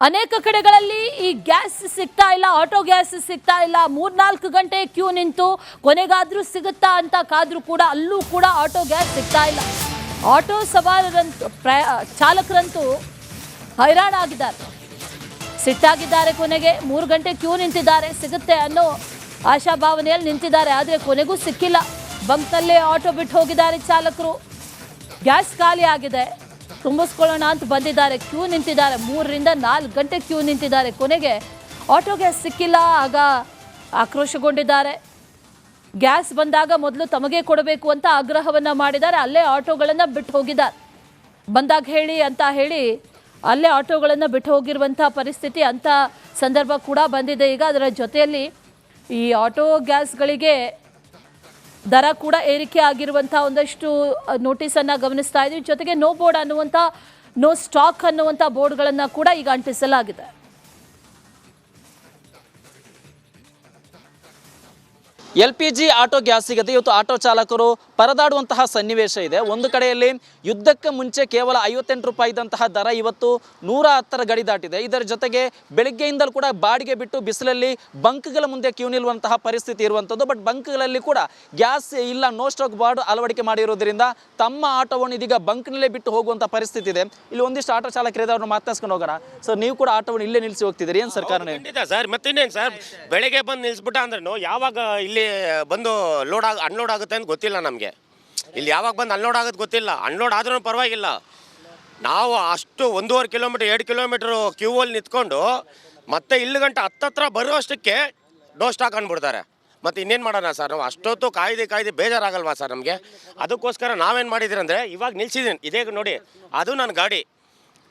ಅನೇಕ ಕಡೆಗಳಲ್ಲಿ ಈ ಗ್ಯಾಸ್ ಸಿಗ್ತಾ ಇಲ್ಲ, ಆಟೋ ಗ್ಯಾಸ್ ಸಿಗ್ತಾ ಇಲ್ಲ. 3-4 ಗಂಟೆ ಕ್ಯೂ ನಿಂತು ಕೊನೆಗಾದ್ರೂ ಸಿಗುತ್ತಾ ಅಂತ ಕಾದ್ರೂ ಕೂಡ ಅಲ್ಲೂ ಕೂಡ ಆಟೋ ಗ್ಯಾಸ್ ಸಿಗ್ತಾ ಇಲ್ಲ. ಆಟೋ ಸವಾರರಂತೂ ಚಾಲಕರಂತೂ ಹೈರಾಣಾಗಿದ್ದಾರೆ, ಸಿಟ್ಟಾಗಿದ್ದಾರೆ. ಕೊನೆಗೆ 3 ಗಂಟೆ ಕ್ಯೂ ನಿಂತಿದ್ದಾರೆ, ಸಿಗುತ್ತೆ ಅನ್ನೋ ಆಶಾಭಾವನೆಯಲ್ಲಿ ನಿಂತಿದ್ದಾರೆ. ಆದರೆ ಕೊನೆಗೂ ಸಿಕ್ಕಿಲ್ಲ. ಬಂಕ್ನಲ್ಲೇ ಆಟೋ ಬಿಟ್ಟು ಹೋಗಿದ್ದಾರೆ ಚಾಲಕರು. ಗ್ಯಾಸ್ ಖಾಲಿ ಆಗಿದೆ, ತುಂಬಿಸ್ಕೊಳ್ಳೋಣ ಅಂತ ಬಂದಿದ್ದಾರೆ, ಕ್ಯೂ ನಿಂತಿದ್ದಾರೆ. 3-4 ಗಂಟೆ ಕ್ಯೂ ನಿಂತಿದ್ದಾರೆ. ಕೊನೆಗೆ ಆಟೋ ಗ್ಯಾಸ್ ಸಿಕ್ಕಿಲ್ಲ. ಆಗ ಆಕ್ರೋಶಗೊಂಡಿದ್ದಾರೆ. ಗ್ಯಾಸ್ ಬಂದಾಗ ಮೊದಲು ತಮಗೆ ಕೊಡಬೇಕು ಅಂತ ಆಗ್ರಹವನ್ನು ಮಾಡಿದ್ದಾರೆ. ಅಲ್ಲೇ ಆಟೋಗಳನ್ನು ಬಿಟ್ಟು ಹೋಗಿದ್ದಾರೆ. ಬಂದಾಗ ಹೇಳಿ ಅಂತ ಹೇಳಿ ಅಲ್ಲೇ ಆಟೋಗಳನ್ನು ಬಿಟ್ಟು ಹೋಗಿರುವಂಥ ಪರಿಸ್ಥಿತಿ, ಅಂಥ ಸಂದರ್ಭ ಕೂಡ ಬಂದಿದೆ. ಈಗ ಅದರ ಜೊತೆಯಲ್ಲಿ ಈ ಆಟೋ ಗ್ಯಾಸ್ಗಳಿಗೆ ದರ ಕೂಡ ಏರಿಕೆ ಆಗಿರುವಂಥ ಒಂದಷ್ಟು ನೋಟಿಸನ್ನು ಗಮನಿಸ್ತಾ ಇದ್ದೀವಿ. ಜೊತೆಗೆ ನೋ ಬೋರ್ಡ್ ಅನ್ನುವಂಥ, ನೋ ಸ್ಟಾಕ್ ಅನ್ನುವಂಥ ಬೋರ್ಡ್ಗಳನ್ನು ಕೂಡ ಈಗ ಅಂಟಿಸಲಾಗಿದೆ. LPG ಆಟೋ ಗ್ಯಾಸ್ ಸಿಗುತ್ತೆ. ಇವತ್ತು ಆಟೋ ಚಾಲಕರು ಪರದಾಡುವಂತಹ ಸನ್ನಿವೇಶ ಇದೆ. ಒಂದು ಕಡೆಯಲ್ಲಿ ಯುದ್ಧಕ್ಕೆ ಮುಂಚೆ ಕೇವಲ 58 ರೂಪಾಯಿ ಇದ್ದಂತಹ ದರ ಇವತ್ತು 110 ಗಡಿ ದಾಟಿದೆ. ಇದರ ಜೊತೆಗೆ ಬೆಳಗ್ಗೆಯಿಂದಲೂ ಕೂಡ ಬಾಡಿಗೆ ಬಿಟ್ಟು ಬಿಸಿಲಲ್ಲಿ ಬಂಕ್ಗಳ ಮುಂದೆ ಕ್ಯೂ ನಿಲ್ಲುವಂತಹ ಪರಿಸ್ಥಿತಿ ಇರುವಂಥದ್ದು. ಬಟ್ ಬಂಕ್ಗಳಲ್ಲಿ ಕೂಡ ಗ್ಯಾಸ್ ಇಲ್ಲ, ನೋ ಸ್ಟಾಕ್ ಬೋರ್ಡ್ ಅಳವಡಿಕೆ ಮಾಡಿರೋದ್ರಿಂದ ತಮ್ಮ ಆಟೋವನ್ನು ಇದೀಗ ಬಂಕ್ನಲ್ಲೇ ಬಿಟ್ಟು ಹೋಗುವಂಥ ಪರಿಸ್ಥಿತಿ ಇದೆ. ಇಲ್ಲಿ ಒಂದಿಷ್ಟು ಆಟೋ ಚಾಲಕರಿದೆ, ಅವ್ರನ್ನ ಮಾತಾಡ್ಸ್ಕೊಂಡು ಹೋಗೋಣ. ಸರ್, ನೀವು ಕೂಡ ಆಟೋವನ್ನು ಇಲ್ಲೇ ನಿಲ್ಲಿಸಿ ಹೋಗ್ತಿದ್ದೀರಿ, ಏನು ಸರ್ಕಾರ? ಸರ್, ಮತ್ತಿನ್ನೇನು ಸರ್, ಬೆಳಗ್ಗೆ ಬಂದು ನಿಲ್ಲಿಸ್ಬಿಟ್ಟ ಅಂದ್ರೂ ಯಾವಾಗ ಇಲ್ಲಿ ಬಂದು ಅನ್ಲೋಡ್ ಆಗುತ್ತೆ ಅಂತ ಗೊತ್ತಿಲ್ಲ ನಮಗೆ. ಇಲ್ಲಿ ಯಾವಾಗ ಬಂದು ಅನ್ಲೋಡ್ ಆಗೋದು ಗೊತ್ತಿಲ್ಲ. ಅನ್ಲೋಡ್ ಆದ್ರೂ ಪರವಾಗಿಲ್ಲ, ನಾವು ಅಷ್ಟು 1.5 ಕಿಲೋಮೀಟರ್ 2 ಕಿಲೋಮೀಟ್ರು ಕ್ಯೂ ಅಲ್ಲಿ ನಿಂತ್ಕೊಂಡು ಮತ್ತೆ ಇಲ್ಲಿ ಗಂಟೆ ಹತ್ತತ್ರ ಬರುವಷ್ಟಕ್ಕೆ ನೋ ಸ್ಟಾಕ್ ಅಂದ್ಬಿಡ್ತಾರೆ. ಮತ್ತು ಇನ್ನೇನು ಮಾಡೋಣ ಸರ್, ನಾವು ಅಷ್ಟೊತ್ತು ಕಾಯ್ದು ಬೇಜಾರಾಗಲ್ವಾ ಸರ್ ನಮಗೆ? ಅದಕ್ಕೋಸ್ಕರ ನಾವೇನು ಮಾಡಿದ್ದೀರಂದರೆ ಇವಾಗ ನಿಲ್ಸಿದ್ದೀನಿ. ಇದೇ ನೋಡಿ, ಅದು ನನ್ನ ಗಾಡಿ.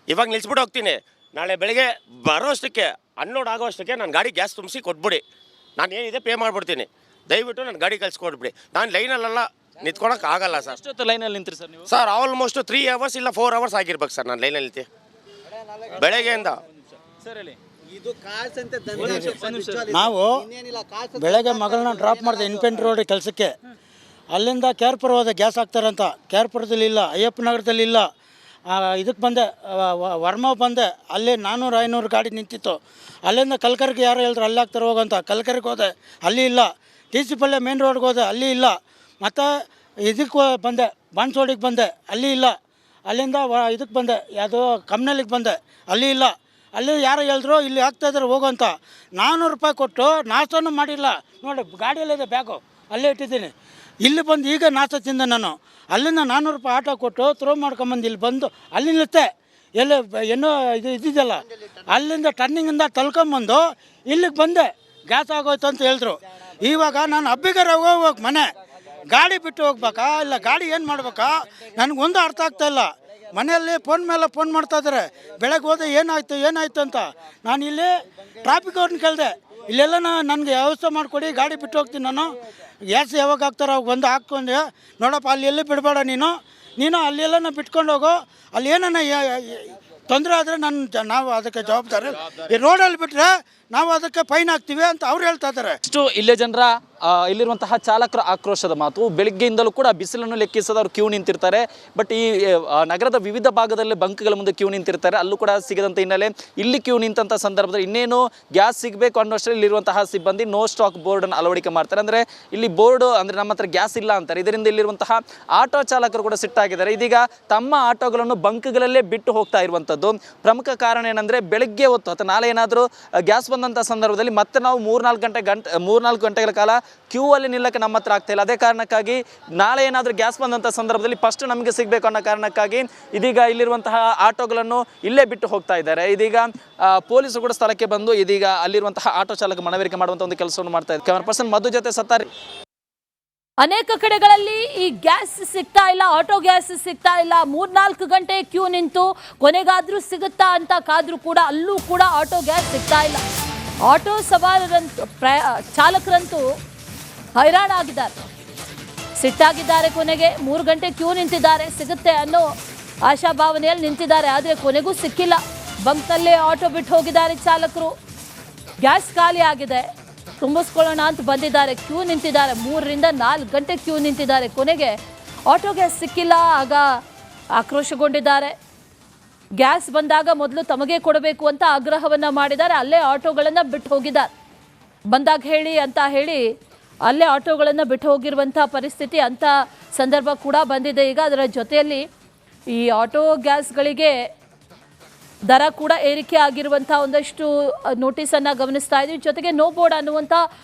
ಇವಾಗ ನಿಲ್ಸ್ಬಿಟ್ಟು ಹೋಗ್ತೀನಿ. ನಾಳೆ ಬೆಳಗ್ಗೆ ಬರೋಷ್ಟಕ್ಕೆ ಅನ್ಲೋಡ್ ಆಗೋಷ್ಟಕ್ಕೆ ನನ್ನ ಗಾಡಿ ಗ್ಯಾಸ್ ತುಂಬಿಸಿ ಕೊಟ್ಬಿಡಿ. ನಾನು ಏನಿದೆ ಪೇ ಮಾಡಿಬಿಡ್ತೀನಿ. ದಯವಿಟ್ಟು ನನ್ನ ಗಾಡಿ ಕಳಿಸ್ಕೊಟ್ಬಿಡಿ. ನಾನು ಲೈನಲ್ಲೆಲ್ಲ ನಿಂತ್ಕೊಳಕ್ಕೆ ಆಗಲ್ಲ ಸರ್. ಅಷ್ಟೊತ್ತು ಲೈನಲ್ಲಿ ನಿಂತ್ರಿ ಸರ್ ನೀವು? ಸರ್, ಆಲ್ಮೋಸ್ಟ್ 3 ಅವರ್ಸ್ ಇಲ್ಲ 4 ಅವರ್ಸ್ ಆಗಿರ್ಬೇಕು ಸರ್ ನಾನು ಲೈನಲ್ಲಿ ನಿಂತು ಬೆಳಗ್ಗೆಯಿಂದ. ನಾವು ಬೆಳಗ್ಗೆ ಮಗಳನ್ನ ಡ್ರಾಪ್ ಮಾಡಿದೆ ಇನ್ಫೆಂಟ್ರಿ ರೋಡ್ ಕೆಲಸಕ್ಕೆ. ಅಲ್ಲಿಂದ ಕೇರ್ಪುರ ಹೋದೆ, ಗ್ಯಾಸ್ ಹಾಕ್ತಾರಂತ. ಕೇರ್ಪುರದಲ್ಲಿ ಇಲ್ಲ, ಅಯ್ಯಪ್ಪ ನಗರದಲ್ಲಿ ಇಲ್ಲ. ಇದಕ್ಕೆ ಬಂದೆ, ವರ್ಮ ಬಂದೆ. ಅಲ್ಲಿ 400-500 ಗಾಡಿ ನಿಂತಿತ್ತು. ಅಲ್ಲಿಂದ ಕಲ್ಕರಿಗೆ ಯಾರು ಹೇಳಿದ್ರು ಅಲ್ಲಿ ಹಾಕ್ತಾರೆ ಹೋಗಂತ. ಕಲ್ಕರಿಗೆ ಹೋದೆ, ಅಲ್ಲಿ ಇಲ್ಲ. TC ಪಲ್ಲೆ ಮೇನ್ ರೋಡ್ಗೆ ಹೋದೆ, ಅಲ್ಲಿ ಇಲ್ಲ. ಮತ್ತು ಇದಕ್ಕೆ ಬಂದೆ, ಬಾನ್ಸೋಡಿಗೆ ಬಂದೆ, ಅಲ್ಲಿ ಇಲ್ಲ. ಅಲ್ಲಿಂದ ಇದಕ್ಕೆ ಬಂದೆ, ಯಾವುದೋ ಕಮ್ನಲ್ಲಿಗೆ ಬಂದೆ, ಅಲ್ಲಿ ಇಲ್ಲ. ಅಲ್ಲಿ ಯಾರು ಹೇಳಿದ್ರು ಇಲ್ಲಿ ಹಾಕ್ತಾಯಿದ್ದಾರೆ ಹೋಗೋಂತ. 400 ರೂಪಾಯಿ ಕೊಟ್ಟು ನಾಷ್ಟನೂ ಮಾಡಿಲ್ಲ. ನೋಡಿ, ಗಾಡಿಯಲ್ಲಿದೆ ಬ್ಯಾಗು, ಅಲ್ಲೇ ಇಟ್ಟಿದ್ದೀನಿ. ಇಲ್ಲಿ ಬಂದು ಈಗ ನಾಷ್ಟ ತಿಂದೆ ನಾನು. ಅಲ್ಲಿಂದ 400 ರೂಪಾಯಿ ಆಟೋ ಕೊಟ್ಟು ಥ್ರೋ ಮಾಡ್ಕೊಂಬಂದು ಇಲ್ಲಿ ಬಂದು ಅಲ್ಲಿ ನಿಲ್ಲುತ್ತೆ. ಎಲ್ಲ ಏನೋ ಇದ್ದಿದ್ದಲ್ಲ, ಅಲ್ಲಿಂದ ಟರ್ನಿಂಗಿಂದ ತಳ್ಕೊಂಬಂದು ಇಲ್ಲಿಗೆ ಬಂದೆ. ಗ್ಯಾಸ್ ಆಗೋಯ್ತು ಅಂತ ಹೇಳಿದ್ರು. ಇವಾಗ ನಾನು ಹಬ್ಬಿಗಾರ ಹೋಗ್ಬೇಕು, ಮನೆ ಗಾಡಿ ಬಿಟ್ಟು ಹೋಗ್ಬೇಕಾ ಇಲ್ಲ ಗಾಡಿ ಏನು ಮಾಡ್ಬೇಕಾ ನನಗೊಂದು ಅರ್ಥ ಆಗ್ತಾಯಿಲ್ಲ. ಮನೆಯಲ್ಲಿ ಫೋನ್ ಮೇಲೆ ಫೋನ್ ಮಾಡ್ತಾಯಿದ್ದಾರೆ. ಬೆಳಗ್ಗೆ ಹೋದೆ ಏನಾಯ್ತು ಅಂತ. ನಾನು ಇಲ್ಲಿ ಟ್ರಾಫಿಕ್ ಅವ್ರನ್ನ ಕೇಳಿದೆ, ಇಲ್ಲೆಲ್ಲ ನನಗೆ ವ್ಯವಸ್ಥೆ ಮಾಡಿಕೊಡಿ, ಗಾಡಿ ಬಿಟ್ಟು ಹೋಗ್ತೀನಿ ನಾನು. ಗ್ಯಾಸ್ ಯಾವಾಗ ಹಾಕ್ತಾರೋ ಅವಾಗ ಬಂದು ಹಾಕ್ಕೊಂಡೆ. ನೋಡಪ್ಪ, ಅಲ್ಲಿ ಎಲ್ಲಿ ಬಿಡಬೇಡ, ನೀನು ಅಲ್ಲೆಲ್ಲ ಬಿಟ್ಕೊಂಡು ಹೋಗೋ. ಅಲ್ಲಿ ಏನನ್ನ ತೊಂದರೆ ಆದರೆ ನಾವು ಅದಕ್ಕೆ ಜವಾಬ್ದಾರಿ. ಈ ರೋಡಲ್ಲಿ ಬಿಟ್ಟರೆ ನಾವು ಅದಕ್ಕೆ ಫೈನ್ ಹಾಕ್ತೀವಿ ಅಂತ ಅವ್ರು ಹೇಳ್ತಾ ಇದ್ದಾರೆ. ಇಷ್ಟು ಇಲ್ಲೇ ಜನರ ಇಲ್ಲಿರುವಂತಹ ಚಾಲಕರ ಆಕ್ರೋಶದ ಮಾತು. ಬೆಳಗ್ಗೆಯಿಂದಲೂ ಕೂಡ ಬಿಸಿಲನ್ನು ಲೆಕ್ಕಿಸದ ಅವರು ಕ್ಯೂ ನಿಂತಿರ್ತಾರೆ. ಬಟ್ ಈ ನಗರದ ವಿವಿಧ ಭಾಗದಲ್ಲಿ ಬಂಕ್ಗಳ ಮುಂದೆ ಕ್ಯೂ ನಿಂತಿರ್ತಾರೆ, ಅಲ್ಲೂ ಕೂಡ ಸಿಗದಂಥ ಹಿನ್ನೆಲೆ ಇಲ್ಲಿ ಕ್ಯೂ ನಿಂತಹ ಸಂದರ್ಭದಲ್ಲಿ ಇನ್ನೇನು ಗ್ಯಾಸ್ ಸಿಗಬೇಕು ಅನ್ನೋಷ್ಟರಲ್ಲಿ ಇಲ್ಲಿರುವಂತಹ ಸಿಬ್ಬಂದಿ ನೋ ಸ್ಟಾಕ್ ಬೋರ್ಡನ್ನು ಅಳವಡಿಕೆ ಮಾಡ್ತಾರೆ. ಅಂದರೆ ಇಲ್ಲಿ ಬೋರ್ಡ್ ಅಂದರೆ ನಮ್ಮ ಹತ್ರ ಗ್ಯಾಸ್ ಇಲ್ಲ ಅಂತಾರೆ. ಇದರಿಂದ ಇಲ್ಲಿರುವಂತಹ ಆಟೋ ಚಾಲಕರು ಕೂಡ ಸಿಟ್ಟಾಗಿದ್ದಾರೆ. ಇದೀಗ ತಮ್ಮ ಆಟೋಗಳನ್ನು ಬಂಕ್ಗಳಲ್ಲೇ ಬಿಟ್ಟು ಹೋಗ್ತಾ ಇರುವಂಥದ್ದು. ಪ್ರಮುಖ ಕಾರಣ ಏನಂದರೆ ಬೆಳಗ್ಗೆ ಹೊತ್ತು ಅಥವಾ ನಾಳೆ ಏನಾದರೂ ಗ್ಯಾಸ್ ಬಂದಂಥ ಸಂದರ್ಭದಲ್ಲಿ ಮತ್ತೆ ನಾವು 3-4 ಗಂಟೆಗಳ ಕಾಲ ಕ್ಯೂ ಅಲ್ಲಿ ನಿಲ್ಲಕ್ಕೆ ನಮ್ಮ ಹತ್ರ ಆಗ್ತಾ ಇಲ್ಲ. ಅದೇ ಕಾರಣಕ್ಕಾಗಿ ನಾಳೆ ಏನಾದರೂ ಗ್ಯಾಸ್ ಬಂದಂಥ ಸಂದರ್ಭದಲ್ಲಿ ಫಸ್ಟ್ ನಮಗೆ ಸಿಗಬೇಕು ಅನ್ನೋ ಕಾರಣಕ್ಕಾಗಿ ಇದೀಗ ಇಲ್ಲಿರುವಂತಹ ಆಟೋಗಳನ್ನು ಇಲ್ಲೇ ಬಿಟ್ಟು ಹೋಗ್ತಾ ಇದ್ದಾರೆ. ಇದೀಗ ಪೊಲೀಸರು ಕೂಡ ಸ್ಥಳಕ್ಕೆ ಬಂದು ಇದೀಗ ಅಲ್ಲಿರುವಂತಹ ಆಟೋ ಚಾಲಕ ಮನವರಿಕೆ ಮಾಡುವಂಥ ಒಂದು ಕೆಲಸವನ್ನು ಮಾಡ್ತಾ ಇದ್ದಾರೆ. ಕ್ಯಾಮರಾ ಪರ್ಸನ್ ಮಧು ಜೊತೆ ಸತ್ತಾರಿ. ಅನೇಕ ಕಡೆಗಳಲ್ಲಿ ಈ ಗ್ಯಾಸ್ ಸಿಗ್ತಾ ಇಲ್ಲ, ಆಟೋ ಗ್ಯಾಸ್ ಸಿಗ್ತಾ ಇಲ್ಲ. 3-4 ಗಂಟೆ ಕ್ಯೂ ನಿಂತು ಕೊನೆಗಾದ್ರೂ ಸಿಗುತ್ತಾ ಅಂತ ಕಾದ್ರೂ ಕೂಡ ಅಲ್ಲೂ ಕೂಡ ಆಟೋ ಗ್ಯಾಸ್ ಸಿಗ್ತಾ ಇಲ್ಲ. ಆಟೋ ಸವಾರರಂತೂ ಚಾಲಕರಂತೂ ಹೈರಾಣಾಗಿದ್ದಾರೆ, ಸಿಟ್ಟಾಗಿದ್ದಾರೆ. ಕೊನೆಗೆ 3 ಗಂಟೆ ಕ್ಯೂ ನಿಂತಿದ್ದಾರೆ, ಸಿಗುತ್ತೆ ಅನ್ನೋ ಆಶಾಭಾವನೆಯಲ್ಲಿ ನಿಂತಿದ್ದಾರೆ. ಆದರೆ ಕೊನೆಗೂ ಸಿಕ್ಕಿಲ್ಲ. ಬಂಕ್ನಲ್ಲೇ ಆಟೋ ಬಿಟ್ಟು ಹೋಗಿದ್ದಾರೆ ಚಾಲಕರು. ಗ್ಯಾಸ್ ಖಾಲಿ ಆಗಿದೆ, ತುಂಬಿಸ್ಕೊಳ್ಳೋಣ ಅಂತ ಬಂದಿದ್ದಾರೆ, ಕ್ಯೂ ನಿಂತಿದ್ದಾರೆ. 3-4 ಗಂಟೆ ಕ್ಯೂ ನಿಂತಿದ್ದಾರೆ. ಕೊನೆಗೆ ಆಟೋ ಗ್ಯಾಸ್ ಸಿಕ್ಕಿಲ್ಲ. ಆಗ ಆಕ್ರೋಶಗೊಂಡಿದ್ದಾರೆ. ಗ್ಯಾಸ್ ಬಂದಾಗ ಮೊದಲು ತಮಗೆ ಕೊಡಬೇಕು ಅಂತ ಆಗ್ರಹವನ್ನ ಮಾಡಿದ್ದಾರೆ. ಅಲ್ಲೇ ಆಟೋಗಳನ್ನು ಬಿಟ್ಟು ಹೋಗಿದ್ದಾರೆ. ಬಂದಾಗ ಹೇಳಿ ಅಂತ ಹೇಳಿ ಅಲ್ಲೇ ಆಟೋಗಳನ್ನು ಬಿಟ್ಟು ಹೋಗಿರುವಂಥ ಪರಿಸ್ಥಿತಿ, ಅಂಥ ಸಂದರ್ಭ ಕೂಡ ಬಂದಿದೆ. ಈಗ ಅದರ ಜೊತೆಯಲ್ಲಿ ಈ ಆಟೋ ಗ್ಯಾಸ್ಗಳಿಗೆ ದರ ಕೂಡ ಏರಿಕೆ ಆಗಿರುವಂಥ ಒಂದಷ್ಟು ನೋಟಿಸನ್ನು ಗಮನಿಸ್ತಾ ಇದ್ದೀವಿ. ಜೊತೆಗೆ ನೋ ಬೋರ್ಡ್ ಅನ್ನುವಂಥ,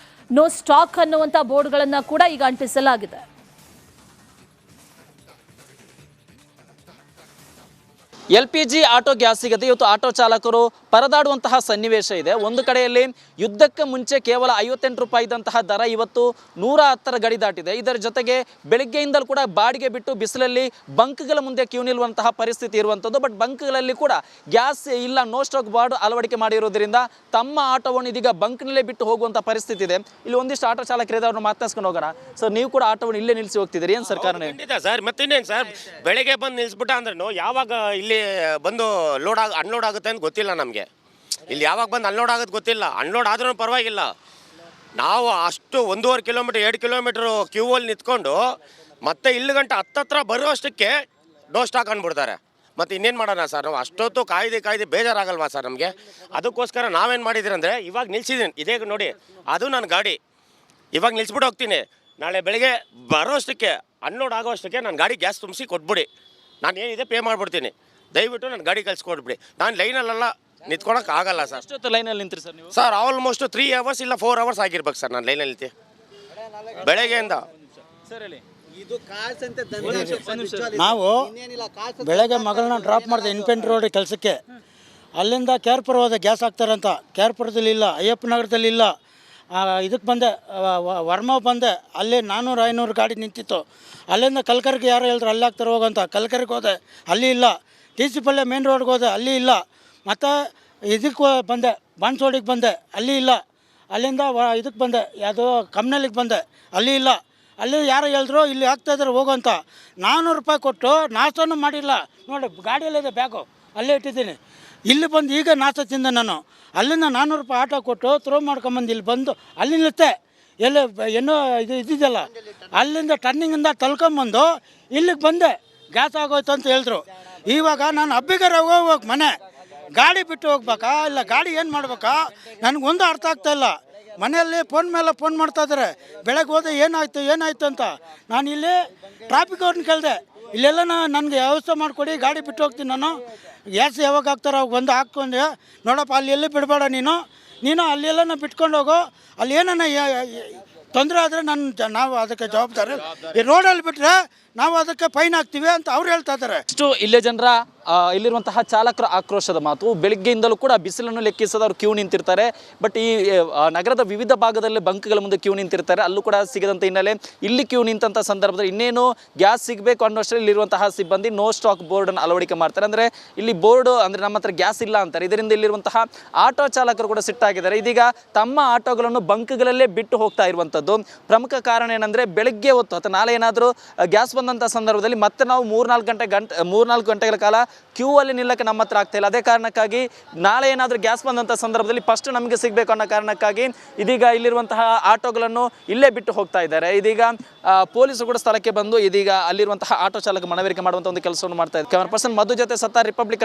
ನೋ ಸ್ಟಾಕ್ ಅನ್ನುವಂಥ ಬೋರ್ಡ್ಗಳನ್ನು ಕೂಡ ಈಗ ಅಂಟಿಸಲಾಗಿದೆ. LPG ಆಟೋ ಗ್ಯಾಸ್ ಸಿಗದೆ ಇವತ್ತು ಆಟೋ ಚಾಲಕರು ಪರದಾಡುವಂತಹ ಸನ್ನಿವೇಶ ಇದೆ. ಒಂದು ಕಡೆಯಲ್ಲಿ ಯುದ್ಧಕ್ಕೆ ಮುಂಚೆ ಕೇವಲ 58 ರೂಪಾಯಿ ಇದ್ದಂತಹ ದರ ಇವತ್ತು 110ರ ಗಡಿ ದಾಟಿದೆ. ಇದರ ಜೊತೆಗೆ ಬೆಳಗ್ಗೆಯಿಂದಲೂ ಕೂಡ ಬಾಡಿಗೆ ಬಿಟ್ಟು ಬಿಸಿಲಲ್ಲಿ ಬಂಕ್ಗಳ ಮುಂದೆ ಕ್ಯೂ ನಿಲ್ಲುವಂತಹ ಪರಿಸ್ಥಿತಿ ಇರುವಂಥದ್ದು. ಬಟ್ ಬಂಕ್ಗಳಲ್ಲಿ ಕೂಡ ಗ್ಯಾಸ್ ಇಲ್ಲ, ನೋ ಸ್ಟಾಕ್ ಬೋರ್ಡ್ ಅಳವಡಿಕೆ ಮಾಡಿರೋದ್ರಿಂದ ತಮ್ಮ ಆಟೋವನ್ನು ಇದೀಗ ಬಂಕ್ನಲ್ಲೇ ಬಿಟ್ಟು ಹೋಗುವಂಥ ಪರಿಸ್ಥಿತಿ ಇದೆ. ಇಲ್ಲಿ ಒಂದಿಷ್ಟು ಆಟೋ ಚಾಲಕರಿದೆ, ಅವ್ರನ್ನ ಮಾತಾಡ್ಸ್ಕೊಂಡು ಹೋಗೋಣ. ಸರ್, ನೀವು ಕೂಡ ಆಟೋವನ್ನು ಇಲ್ಲೇ ನಿಲ್ಲಿಸಿ ಹೋಗ್ತಿದ್ದೀರಿ, ಏನು ಸರ್ಕಾರ? ಸರ್ ಮತ್ತಿನ್ನೇನು ಸರ್, ಬೆಳಗ್ಗೆ ಬಂದು ನಿಲ್ಲಿಸ್ಬಿಟ್ಟ ಅಂದ್ರೂ ಯಾವಾಗ ಇಲ್ಲಿ ಬಂದು ಅನ್ಲೋಡ್ ಆಗುತ್ತೆ ಅಂತ ಗೊತ್ತಿಲ್ಲ ನಮಗೆ. ಇಲ್ಲಿ ಯಾವಾಗ ಬಂದು ಅನ್ಲೋಡ್ ಆಗೋದು ಗೊತ್ತಿಲ್ಲ. ಅನ್ಲೋಡ್ ಆದ್ರೂ ಪರವಾಗಿಲ್ಲ. ನಾವು ಅಷ್ಟು 1.5 ಕಿಲೋಮೀಟರ್ 2 ಕಿಲೋಮೀಟ್ರು ಕ್ಯೂ ಅಲ್ಲಿ ನಿಂತ್ಕೊಂಡು ಮತ್ತೆ ಇಲ್ಲಿ ಗಂಟೆ ಹತ್ತತ್ರ ಬರುವಷ್ಟಕ್ಕೆ ಡೋ ಸ್ಟಾಕ್ ಅಂದ್ಬಿಡ್ತಾರೆ. ಮತ್ತು ಇನ್ನೇನು ಮಾಡೋಣ ಸರ್, ನಾವು ಅಷ್ಟೊತ್ತು ಕಾಯ್ದೆ ಬೇಜಾರಾಗಲ್ವಾ ಸರ್ ನಮಗೆ? ಅದಕ್ಕೋಸ್ಕರ ನಾವೇನು ಮಾಡಿದ್ದೀರಿ ಅಂದರೆ, ಇವಾಗ ನಿಲ್ಸಿದ್ದೀನಿ, ಇದೇ ನೋಡಿ ಅದು ನನ್ನ ಗಾಡಿ. ಇವಾಗ ನಿಲ್ಸ್ಬಿಟ್ಟು ಹೋಗ್ತೀನಿ. ನಾಳೆ ಬೆಳಗ್ಗೆ ಬರೋಷ್ಟಕ್ಕೆ ಅನ್ಲೋಡ್ ಆಗೋಷ್ಟಕ್ಕೆ ನನ್ನ ಗಾಡಿ ಗ್ಯಾಸ್ ತುಂಬಿಸಿ ಕೊಟ್ಬಿಡಿ. ನಾನು ಏನಿದೆ ಪೇ ಮಾಡಿಬಿಡ್ತೀನಿ. ದಯವಿಟ್ಟು ನನ್ನ ಗಾಡಿ ಕಳ್ಸಿಕೊಡ್ಬಿಡಿ. ನಾನು ಲೈನಲ್ಲೆಲ್ಲ ನಿಂತ್ಕೊಳಕ್ಕೆ ಆಗಲ್ಲ ಸರ್. ಅಷ್ಟೊತ್ತು ಲೈನಲ್ಲಿ ನಿಂತ್ರಿ ಸರ್ ನೀವು? ಸರ್ ಆಲ್ಮೋಸ್ಟ್ 3 ಅವರ್ಸ್ ಇಲ್ಲ 4 ಅವರ್ಸ್ ಆಗಿರ್ಬೇಕು ಸರ್ ನಾನು ಲೈನಲ್ಲಿ ನಿಂತು ಬೆಳಗ್ಗೆಯಿಂದ. ನಾವು ಬೆಳಗ್ಗೆ ಮಗಳನ್ನ ಡ್ರಾಪ್ ಮಾಡಿದೆ ಇನ್ಫೆಂಟ್ರಿ ರೋಡ್ ಕೆಲಸಕ್ಕೆ. ಅಲ್ಲಿಂದ ಕೇರ್ಪುರ ಹೋದೆ, ಗ್ಯಾಸ್ ಹಾಕ್ತಾರಂತ. ಕೇರ್ಪುರದಲ್ಲಿ ಇಲ್ಲ, ಅಯ್ಯಪ್ಪ ನಗರದಲ್ಲಿ ಇಲ್ಲ. ಇದಕ್ಕೆ ಬಂದೆ, ವರ್ಮ ಬಂದೆ. ಅಲ್ಲಿ 400-500 ಗಾಡಿ ನಿಂತಿತ್ತು. ಅಲ್ಲಿಂದ ಕಲ್ಕರ್ಗೆ ಯಾರು ಹೇಳಿದ್ರು ಅಲ್ಲಿ ಹಾಕ್ತಾರೆ ಹೋಗಂತ. ಕಲ್ಕರ್ಗೆ ಹೋದೆ, ಅಲ್ಲಿ ಇಲ್ಲ. TC ಪಲ್ಯ ಮೇನ್ ರೋಡ್ಗೆ ಹೋದೆ, ಅಲ್ಲಿ ಇಲ್ಲ. ಮತ್ತು ಇದಕ್ಕೆ ಬಂದೆ, ಬಾನ್ಸೋಡಿಗೆ ಬಂದೆ, ಅಲ್ಲಿ ಇಲ್ಲ. ಅಲ್ಲಿಂದ ಇದಕ್ಕೆ ಬಂದೆ, ಯಾವುದೋ ಕಮ್ನಲ್ಲಿಗೆ ಬಂದೆ, ಅಲ್ಲಿ ಇಲ್ಲ. ಅಲ್ಲಿ ಯಾರು ಹೇಳಿದ್ರು ಇಲ್ಲಿ ಹಾಕ್ತಾಯಿದ್ರು ಹೋಗೋಂತ. 400 ರೂಪಾಯಿ ಕೊಟ್ಟು ನಾಷ್ಟನೂ ಮಾಡಿಲ್ಲ. ನೋಡಿ ಗಾಡಿಯಲ್ಲಿದೆ ಬ್ಯಾಗು, ಅಲ್ಲೇ ಇಟ್ಟಿದ್ದೀನಿ. ಇಲ್ಲಿ ಬಂದು ಈಗ ನಾಷ್ಟ ತಿಂದೆ ನಾನು. ಅಲ್ಲಿಂದ 400 ರೂಪಾಯಿ ಆಟೋ ಕೊಟ್ಟು ಥ್ರೋ ಮಾಡ್ಕೊಂಬಂದು ಇಲ್ಲಿ ಬಂದು ಅಲ್ಲಿ ನಿಲ್ಲುತ್ತೆ. ಎಲ್ಲೇ ಏನೋ ಇದ್ದಿದ್ದಲ್ಲ, ಅಲ್ಲಿಂದ ಟರ್ನಿಂಗಿಂದ ತಳ್ಕೊಂಬಂದು ಇಲ್ಲಿಗೆ ಬಂದೆ. ಗ್ಯಾಸ್ ಆಗೋಯ್ತು ಅಂತ ಹೇಳಿದ್ರು. ಇವಾಗ ನಾನು ಹಬ್ಬಿಗಾರ ಹೋಗ್ಬೇಕು, ಮನೆ ಗಾಡಿ ಬಿಟ್ಟು ಹೋಗ್ಬೇಕಾ ಇಲ್ಲ ಗಾಡಿ ಏನು ಮಾಡ್ಬೇಕಾ ನನಗೊಂದು ಅರ್ಥ ಆಗ್ತಾಯಿಲ್ಲ. ಮನೆಯಲ್ಲಿ ಫೋನ್ ಮೇಲೆ ಫೋನ್ ಮಾಡ್ತಾಯಿದ್ದಾರೆ, ಬೆಳಗ್ಗೆ ಹೋದೆ ಏನಾಯಿತು ಅಂತ. ನಾನು ಇಲ್ಲಿ ಟ್ರಾಫಿಕ್ ಅವ್ರನ್ನ ಕೇಳಿದೆ, ಇಲ್ಲೆಲ್ಲ ನನಗೆ ವ್ಯವಸ್ಥೆ ಮಾಡಿಕೊಡಿ, ಗಾಡಿ ಬಿಟ್ಟು ಹೋಗ್ತೀನಿ ನಾನು. ಗ್ಯಾಸ್ ಯಾವಾಗ ಹಾಕ್ತಾರೆ ಅವಾಗ ಬಂದು ಹಾಕ್ಕೊಂಡೆ. ನೋಡಪ್ಪ ಅಲ್ಲಿ ಎಲ್ಲಿ ಬಿಡಬೇಡ, ನೀನು ಅಲ್ಲೆಲ್ಲ ಬಿಟ್ಕೊಂಡು ಹೋಗು. ಅಲ್ಲಿ ಏನನ್ನ ತೊಂದರೆ ಆದರೆ ನಾವು ಅದಕ್ಕೆ ಜವಾಬ್ದಾರಿ. ಈ ರೋಡಲ್ಲಿ ಬಿಟ್ಟರೆ ನಾವು ಅದಕ್ಕೆ ಫೈನ್ ಹಾಕ್ತೀವಿ ಅಂತ ಅವ್ರು ಹೇಳ್ತಾ ಇದ್ದಾರೆ. ಇಷ್ಟು ಇಲ್ಲೇ ಜನರ ಇಲ್ಲಿರುವಂತಹ ಚಾಲಕರ ಆಕ್ರೋಶದ ಮಾತು. ಬೆಳಗ್ಗೆಯಿಂದಲೂ ಕೂಡ ಬಿಸಿಲನ್ನು ಲೆಕ್ಕಿಸದ ಅವರು ಕ್ಯೂ ನಿಂತಿರ್ತಾರೆ. ಬಟ್ ಈ ನಗರದ ವಿವಿಧ ಭಾಗದಲ್ಲಿ ಬಂಕ್ಗಳ ಮುಂದೆ ಕ್ಯೂ ನಿಂತಿರ್ತಾರೆ, ಅಲ್ಲೂ ಕೂಡ ಸಿಗದಂಥ ಹಿನ್ನೆಲೆ ಇಲ್ಲಿ ಕ್ಯೂ ನಿಂತಹ ಸಂದರ್ಭದಲ್ಲಿ ಇನ್ನೇನು ಗ್ಯಾಸ್ ಸಿಗಬೇಕು ಅನ್ನೋಷ್ಟರಲ್ಲಿ ಇಲ್ಲಿರುವಂತಹ ಸಿಬ್ಬಂದಿ ನೋ ಸ್ಟಾಕ್ ಬೋರ್ಡನ್ನು ಅಳವಡಿಕೆ ಮಾಡ್ತಾರೆ. ಅಂದರೆ ಇಲ್ಲಿ ಬೋರ್ಡು ಅಂದರೆ ನಮ್ಮ ಹತ್ರ ಗ್ಯಾಸ್ ಇಲ್ಲ ಅಂತಾರೆ. ಇದರಿಂದ ಇಲ್ಲಿರುವಂತಹ ಆಟೋ ಚಾಲಕರು ಕೂಡ ಸಿಟ್ಟಾಗಿದ್ದಾರೆ. ಇದೀಗ ತಮ್ಮ ಆಟೋಗಳನ್ನು ಬಂಕ್ಗಳಲ್ಲೇ ಬಿಟ್ಟು ಹೋಗ್ತಾ ಇರುವಂಥದ್ದು. ಪ್ರಮುಖ ಕಾರಣ ಏನಂದರೆ, ಬೆಳಗ್ಗೆ ಹೊತ್ತು ಅಥವಾ ನಾಳೆ ಏನಾದರೂ ಗ್ಯಾಸ್ ಬಂದಂಥ ಸಂದರ್ಭದಲ್ಲಿ ಮತ್ತೆ ನಾವು 3-4 ಗಂಟೆಗಳ ಕಾಲ ಕ್ಯೂ ಅಲ್ಲಿ ನಿಲ್ಲಕ್ಕೆ ನಮ್ಮ ಹತ್ರ ಆಗ್ತಾ ಇಲ್ಲ. ಅದೇ ಕಾರಣಕ್ಕಾಗಿ ನಾಳೆ ಏನಾದರೂ ಗ್ಯಾಸ್ ಬಂದಂಥ ಸಂದರ್ಭದಲ್ಲಿ ಫಸ್ಟ್ ನಮಗೆ ಸಿಗಬೇಕು ಅನ್ನೋ ಕಾರಣಕ್ಕಾಗಿ ಇದೀಗ ಇಲ್ಲಿರುವಂತಹ ಆಟೋಗಳನ್ನು ಇಲ್ಲೇ ಬಿಟ್ಟು ಹೋಗ್ತಾ ಇದ್ದಾರೆ. ಇದೀಗ ಪೊಲೀಸರು ಕೂಡ ಸ್ಥಳಕ್ಕೆ ಬಂದು ಇದೀಗ ಅಲ್ಲಿರುವಂತಹ ಆಟೋ ಚಾಲಕ ಮನವರಿಕೆ ಮಾಡುವಂಥ ಒಂದು ಕೆಲಸವನ್ನು ಮಾಡ್ತಾ ಇದ್ದಾರೆ. ಕ್ಯಾಮರಾ ಪರ್ಸನ್ ಮಧು ಜೊತೆ ಸತ್ತಾರ್, ರಿಪಬ್ಲಿಕ್.